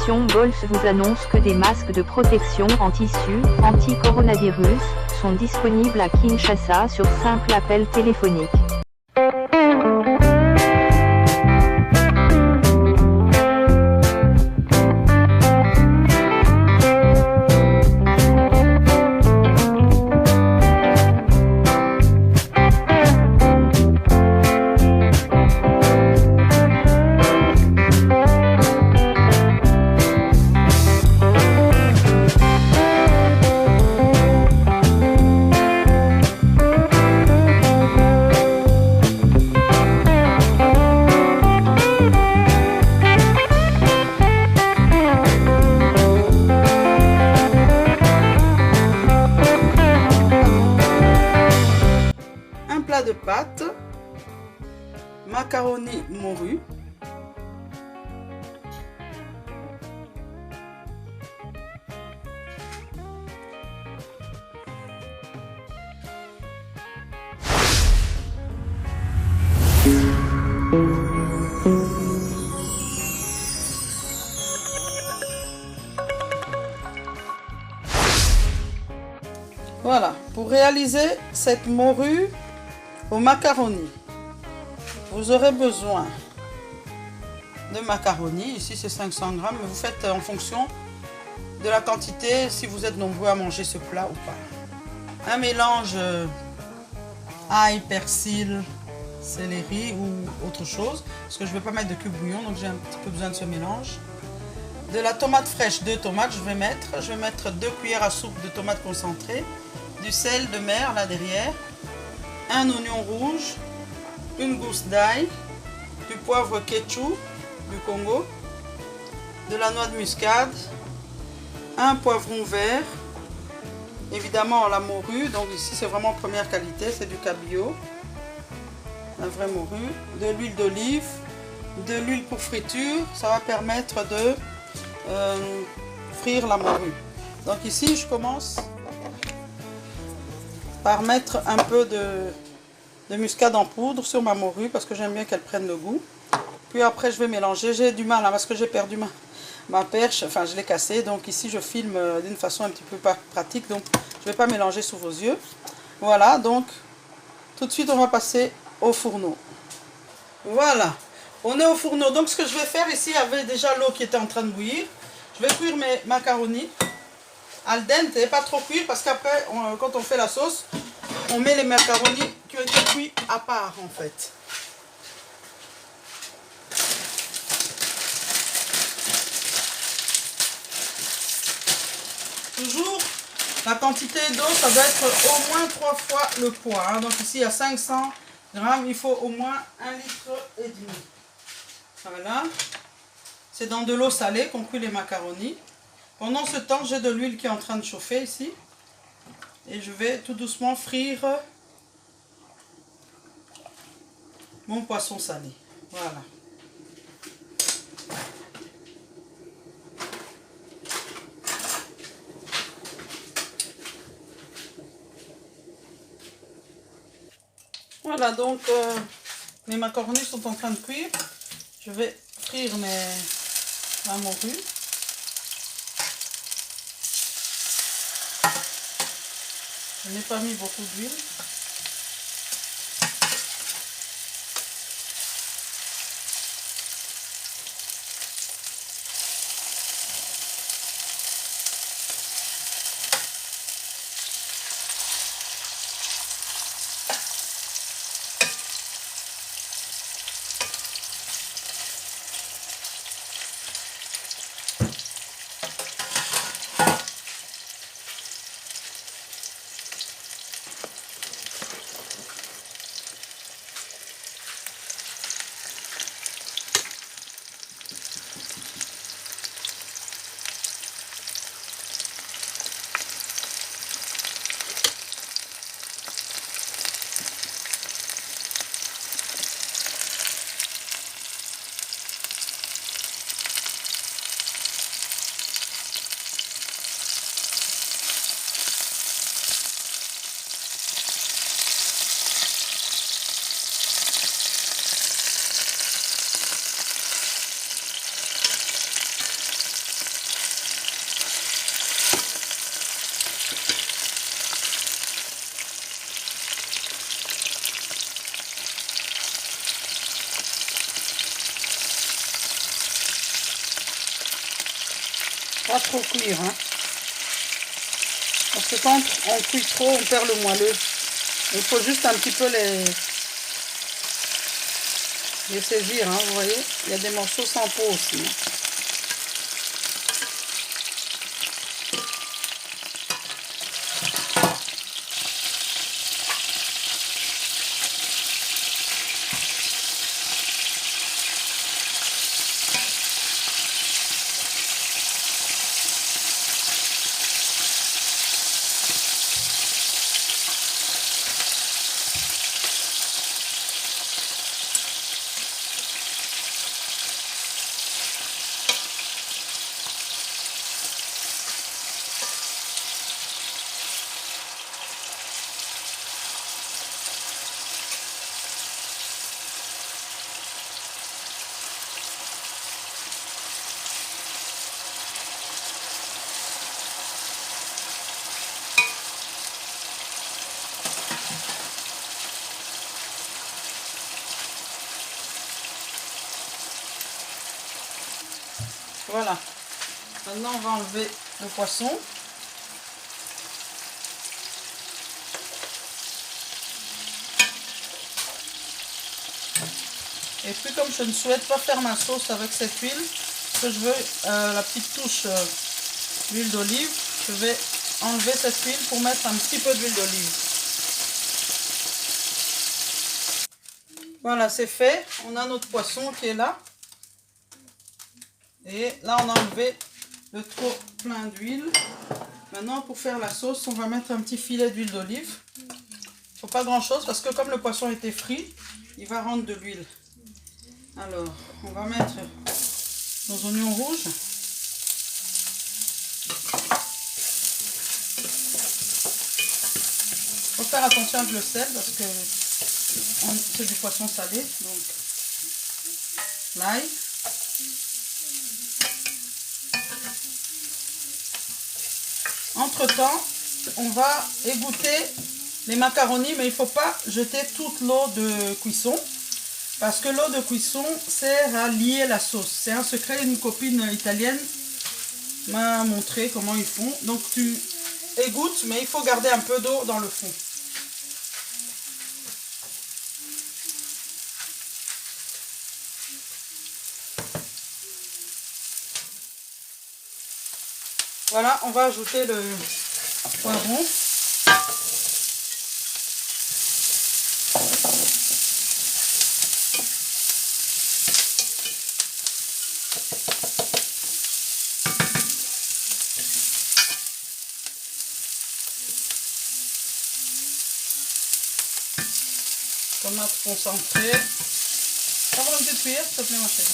Nutrition Bols vous annonce que des masques de protection en tissu, anti-coronavirus, sont disponibles à Kinshasa sur simple appel téléphonique. De pâtes, macaroni morue, voilà, pour réaliser cette morue au macaroni, vous aurez besoin de macaroni. Ici c'est 500 grammes, mais vous faites en fonction de la quantité, si vous êtes nombreux à manger ce plat ou pas. Un mélange ail, persil, céleri ou autre chose, parce que je ne vais pas mettre de cube bouillon, donc j'ai un petit peu besoin de ce mélange. De la tomate fraîche, 2 tomates, je vais mettre 2 cuillères à soupe de tomates concentrées, du sel de mer là derrière, un oignon rouge, une gousse d'ail, du poivre ketchup du Congo, de la noix de muscade, un poivron vert, évidemment la morue, donc ici c'est vraiment première qualité, c'est du cabillaud, la vraie morue, de l'huile d'olive, de l'huile pour friture, ça va permettre de frire la morue. Donc ici je commence par mettre un peu de muscade en poudre sur ma morue parce que j'aime bien qu'elle prenne le goût. Puis après je vais mélanger. J'ai du mal hein, parce que j'ai perdu ma perche, enfin je l'ai cassée, donc ici je filme d'une façon un petit peu pratique, donc je ne vais pas mélanger sous vos yeux. Voilà, donc tout de suite on va passer au fourneau. Voilà, on est au fourneau, donc ce que je vais faire ici, il y avait déjà l'eau qui était en train de bouillir. Je vais cuire mes macaronis al dente, pas trop cuire parce qu'après quand on fait la sauce, on met les macaronis qui ont été cuits à part en fait. Toujours la quantité d'eau, ça doit être au moins 3 fois le poids. Hein. Donc ici il y a 500 grammes, il faut au moins 1,5 litre. Voilà. C'est dans de l'eau salée qu'on cuit les macaronis. Pendant ce temps, j'ai de l'huile qui est en train de chauffer ici. Et je vais tout doucement frire mon poisson salé. Voilà. Voilà, donc mes macaronis sont en train de cuire. Je vais frire ma morue. Je n'ai pas mis beaucoup d'huile. Pas trop cuire, hein. Parce que quand on cuit trop, on perd le moelleux. Il faut juste un petit peu les saisir, hein, vous voyez. Il y a des morceaux sans peau aussi. Hein. Voilà. Maintenant, on va enlever le poisson. Et puis, comme je ne souhaite pas faire ma sauce avec cette huile, que je veux la petite touche d'huile d'olive, je vais enlever cette huile pour mettre un petit peu d'huile d'olive. Voilà, c'est fait. On a notre poisson qui est là. Et là, on a enlevé le trop plein d'huile. Maintenant, pour faire la sauce, on va mettre un petit filet d'huile d'olive. Il ne faut pas grand-chose parce que comme le poisson a été frit, il va rendre de l'huile. Alors, on va mettre nos oignons rouges. Il faut faire attention avec le sel parce que c'est du poisson salé. Donc, l'ail. Entre-temps, on va égoutter les macaronis, mais il ne faut pas jeter toute l'eau de cuisson. Parce que l'eau de cuisson sert à lier la sauce. C'est un secret, une copine italienne m'a montré comment ils font. Donc tu égouttes, mais il faut garder un peu d'eau dans le fond. Voilà, on va ajouter le poivron. Tomate concentrée. Avoir une petite cuillère, s'il te plaît, ma chérie.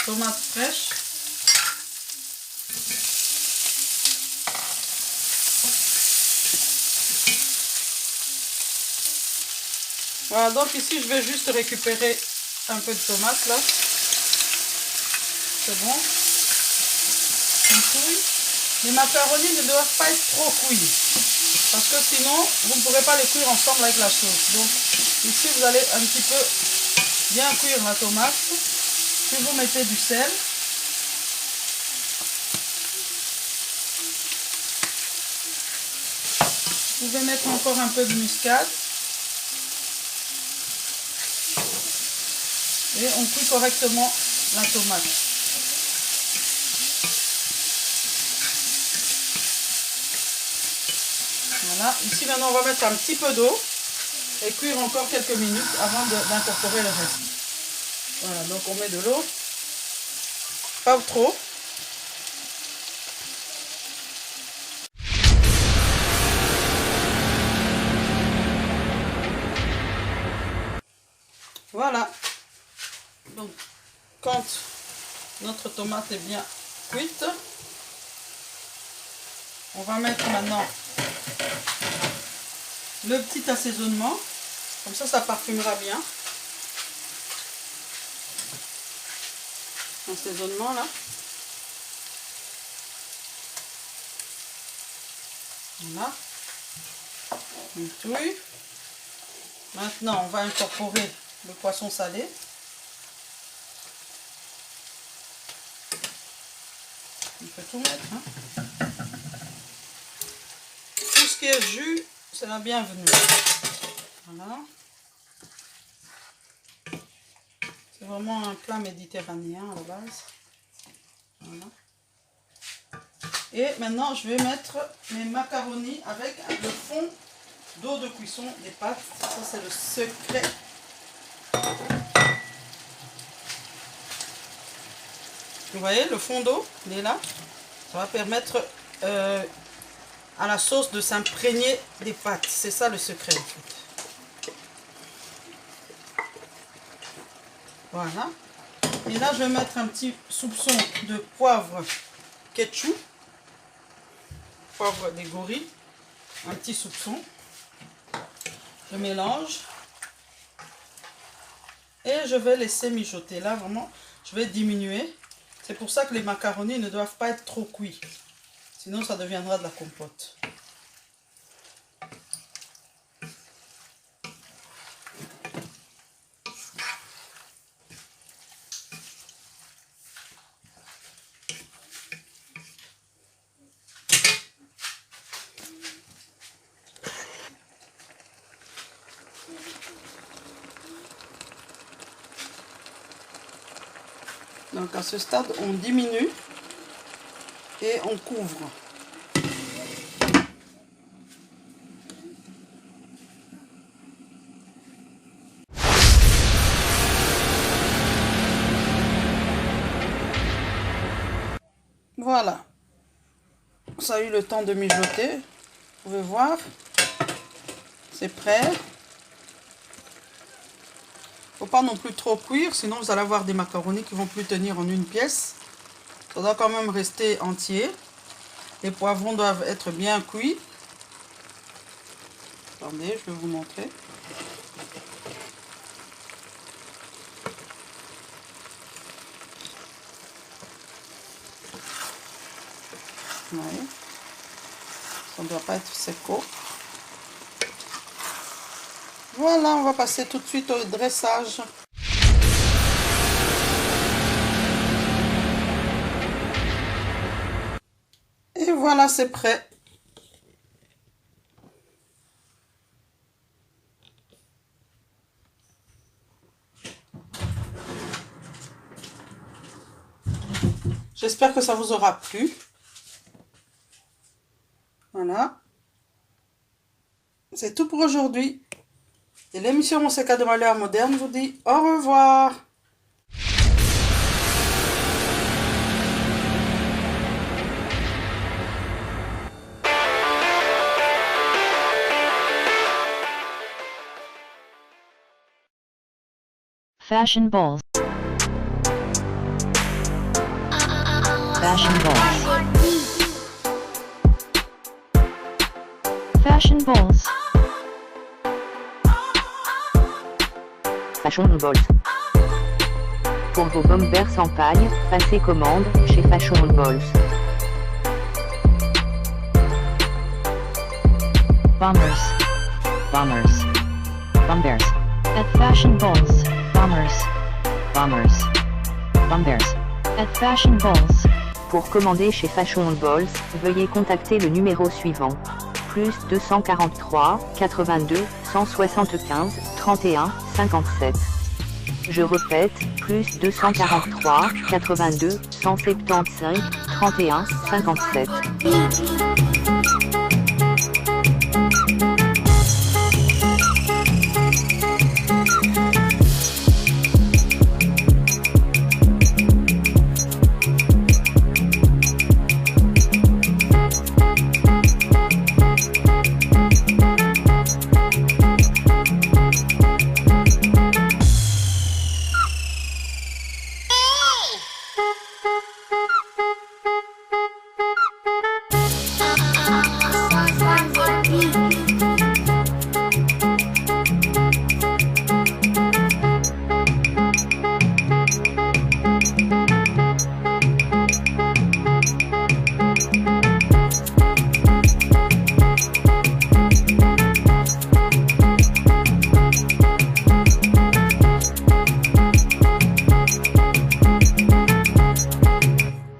Tomate fraîche. Voilà, donc ici je vais juste récupérer un peu de tomate là. C'est bon. Une couille. Les macaronis ne doivent pas être trop cuits. Parce que sinon, vous ne pourrez pas les cuire ensemble avec la sauce. Donc ici vous allez un petit peu bien cuire la tomate. Puis vous mettez du sel. Vous pouvez mettre encore un peu de muscade. Et on cuit correctement la tomate. Voilà, ici maintenant on va mettre un petit peu d'eau et cuire encore quelques minutes avant d'incorporer le reste. Voilà, donc on met de l'eau, pas trop. Voilà, donc quand notre tomate est bien cuite, on va mettre maintenant le petit assaisonnement, comme ça parfumera bien. Assaisonnement là. Voilà. Mitoui. Maintenant, on va incorporer le poisson salé. On peut tout mettre. Hein. Tout ce qui est jus, c'est la bienvenue. Voilà. C'est vraiment un plat méditerranéen à la base. Voilà. Et maintenant, je vais mettre mes macaronis avec le fond d'eau de cuisson des pâtes. Ça, c'est le secret. Vous voyez, le fond d'eau, il est là. Ça va permettre à la sauce de s'imprégner des pâtes. C'est ça le secret, en fait. Voilà. Et là, je vais mettre un petit soupçon de poivre ketchup. Poivre des gorilles. Un petit soupçon. Je mélange. Et je vais laisser mijoter. Là, vraiment, je vais diminuer. C'est pour ça que les macaronis ne doivent pas être trop cuits. Sinon, ça deviendra de la compote. Donc à ce stade, on diminue et on couvre. Voilà. Ça a eu le temps de mijoter. Vous pouvez voir. C'est prêt. Faut pas non plus trop cuire, sinon vous allez avoir des macaronis qui vont plus tenir en une pièce. Ça doit quand même rester entier. Les poivrons doivent être bien cuits. Attendez, je vais vous montrer. Ouais. Ça ne doit pas être seco. Voilà, on va passer tout de suite au dressage. Et voilà, c'est prêt. J'espère que ça vous aura plu. Voilà. C'est tout pour aujourd'hui. Et l'émission Mon Secret de Malheur Moderne vous dit au revoir. Fashion balls. Fashion balls. Fashion balls. Fashion balls. Pour vos bombers sans paille, passez commande chez Fashion balls. Bombers. Bombers. Bombers. At Fashion balls. Bombers. Bombers. Bombers. At Fashion balls. Pour commander chez Fashion balls, veuillez contacter le numéro suivant. Plus 243 82 175 31 57. Je répète, plus 243 82 175 31 57.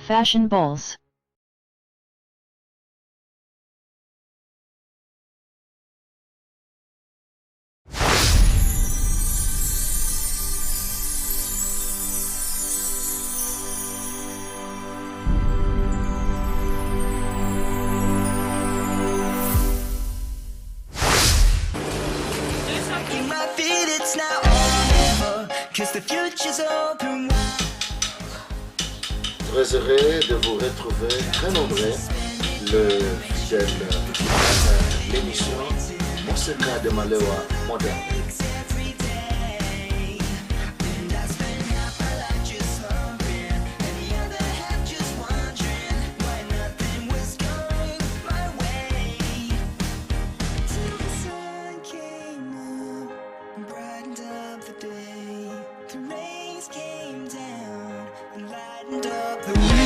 Fashion balls. Très heureux de vous retrouver très nombreux, le fidèle l'émission Monseka de Malewa moderne. The